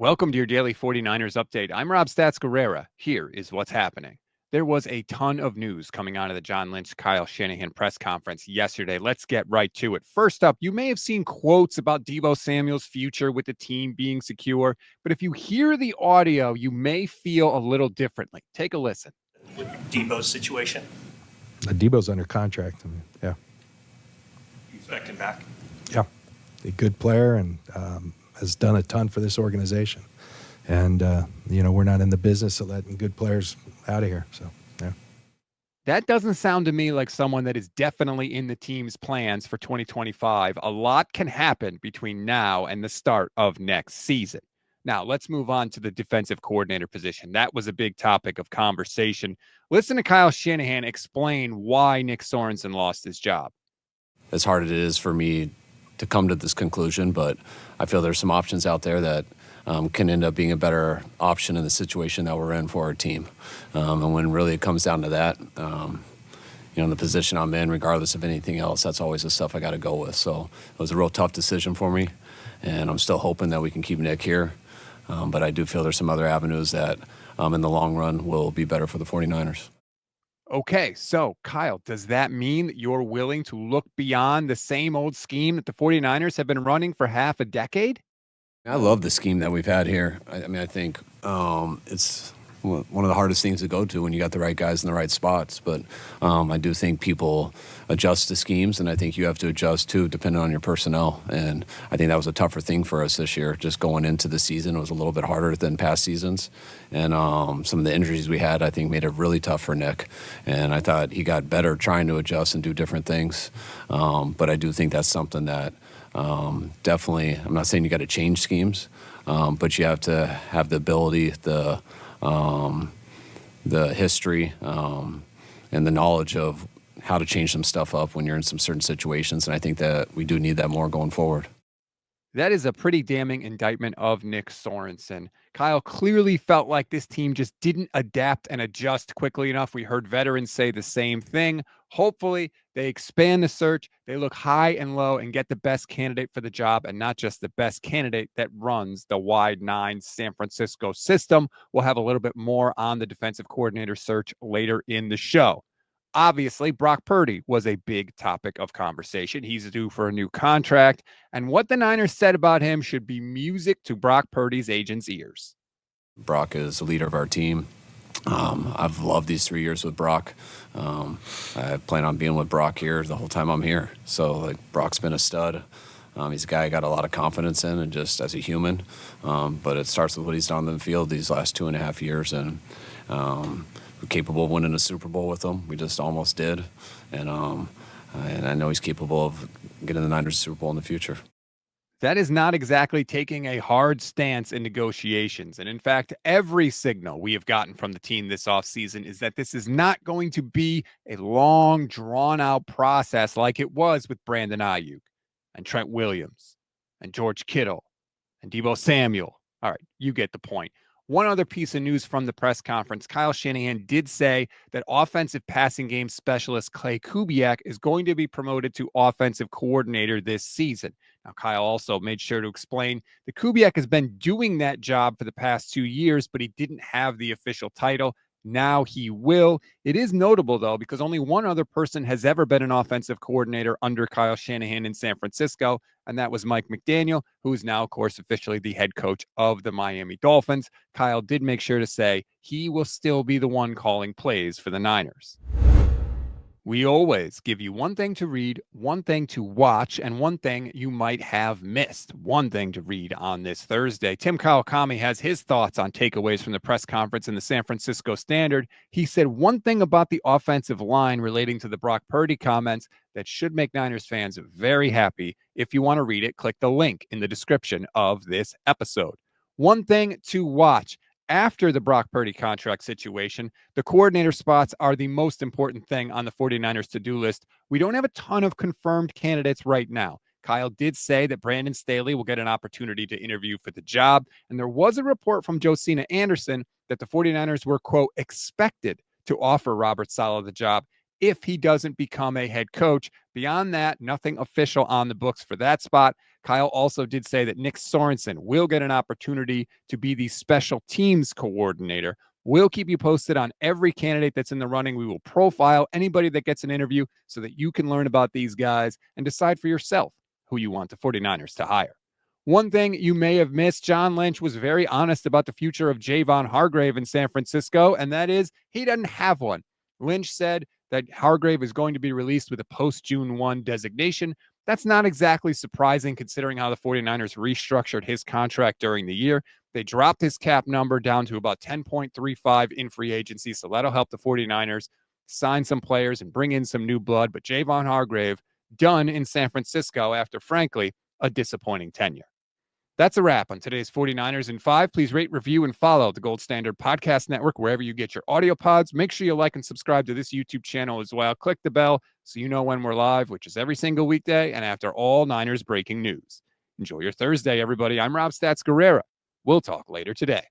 Welcome to your daily 49ers update. I'm Rob Stats Guerrera. Here is what's happening. There was a ton of news coming out of the John Lynch, Kyle Shanahan press conference yesterday. Let's get right to it. First up, you may have seen quotes about Deebo Samuel's future with the team being secure, but if you hear the audio, you may feel a little differently. Take a listen. With Deebo's situation? Deebo's under contract. Yeah. You expect him back? Yeah. A good player and has done a ton for this organization. And, we're not in the business of letting good players out of here. So, yeah. That doesn't sound to me like someone that is definitely in the team's plans for 2025. A lot can happen between now and the start of next season. Now, let's move on to the defensive coordinator position. That was a big topic of conversation. Listen to Kyle Shanahan explain why Nick Sorensen lost his job. As hard as it is for me to come to this conclusion, but I feel there's some options out there that can end up being a better option in the situation that we're in for our team. And when really it comes down to that, in the position I'm in, regardless of anything else, that's always the stuff I got to go with. So it was a real tough decision for me, and I'm still hoping that we can keep Nick here. But I do feel there's some other avenues that in the long run will be better for the 49ers. Okay, so Kyle, does that mean that you're willing to look beyond the same old scheme that the 49ers have been running for half a decade? I love the scheme that we've had here. I think it's one of the hardest things to go to when you got the right guys in the right spots. But I do think people adjust to schemes, and I think you have to adjust too, depending on your personnel. And I think that was a tougher thing for us this year. Just going into the season, it was a little bit harder than past seasons. And some of the injuries we had, I think, made it really tough for Nick. And I thought he got better trying to adjust and do different things. But I do think that's something that definitely, I'm not saying you got to change schemes, but you have to have the ability, the history, and the knowledge of how to change some stuff up when you're in some certain situations. And I think that we do need that more going forward. That is a pretty damning indictment of Nick Sorensen. Kyle clearly felt like this team just didn't adapt and adjust quickly enough. We heard veterans say the same thing. Hopefully, they expand the search, they look high and low and get the best candidate for the job, and not just the best candidate that runs the wide nine San Francisco system. We'll have a little bit more on the defensive coordinator search later in the show. Obviously, Brock Purdy was a big topic of conversation. He's due for a new contract, and what the Niners said about him should be music to Brock Purdy's agent's ears. Brock is the leader of our team. I've loved these 3 years with Brock. I plan on being with Brock here the whole time I'm here. So, Brock's been a stud. He's a guy I got a lot of confidence in, and just as a human. But it starts with what he's done on the field these last 2.5 years, and we're capable of winning a Super Bowl with him. We just almost did, and I know he's capable of getting the Niners a Super Bowl in the future. That is not exactly taking a hard stance in negotiations. And in fact, every signal we have gotten from the team this offseason is that this is not going to be a long, drawn-out process like it was with Brandon Ayuk and Trent Williams and George Kittle and Deebo Samuel. All right, you get the point. One other piece of news from the press conference, Kyle Shanahan did say that offensive passing game specialist Clay Kubiak is going to be promoted to offensive coordinator this season. Now, Kyle also made sure to explain that Kubiak has been doing that job for the past 2 years, but he didn't have the official title. Now he will. It is notable, though, because only one other person has ever been an offensive coordinator under Kyle Shanahan in San Francisco, and that was Mike McDaniel, who is now, of course, officially the head coach of the Miami Dolphins. Kyle did make sure to say he will still be the one calling plays for the Niners. We always give you one thing to read, one thing to watch, and one thing you might have missed. One thing to read on this Thursday. Tim Kawakami has his thoughts on takeaways from the press conference in the San Francisco Standard. He said one thing about the offensive line relating to the Brock Purdy comments that should make Niners fans very happy. If you want to read it, click the link in the description of this episode. One thing to watch. After the Brock Purdy contract situation, the coordinator spots are the most important thing on the 49ers to-do list. We don't have a ton of confirmed candidates right now. Kyle did say that Brandon Staley will get an opportunity to interview for the job, and there was a report from Josina Anderson that the 49ers were, quote, expected to offer Robert Saleh the job if he doesn't become a head coach. Beyond that, nothing official on the books for that spot. Kyle also did say that Nick Sorensen will get an opportunity to be the special teams coordinator. We'll keep you posted on every candidate that's in the running. We will profile anybody that gets an interview so that you can learn about these guys and decide for yourself who you want the 49ers to hire. One thing you may have missed, John Lynch was very honest about the future of Javon Hargrave in San Francisco, and that is he doesn't have one. Lynch said that Hargrave is going to be released with a post-June 1 designation. That's not exactly surprising considering how the 49ers restructured his contract during the year. They dropped his cap number down to about 10.35 in free agency, so that'll help the 49ers sign some players and bring in some new blood. But Javon Hargrave done in San Francisco after, frankly, a disappointing tenure. That's a wrap on today's 49ers in 5. Please rate, review, and follow the Gold Standard Podcast Network wherever you get your audio pods. Make sure you like and subscribe to this YouTube channel as well. Click the bell so you know when we're live, which is every single weekday and after all Niners breaking news. Enjoy your Thursday, everybody. I'm Rob Stats Guerrera. We'll talk later today.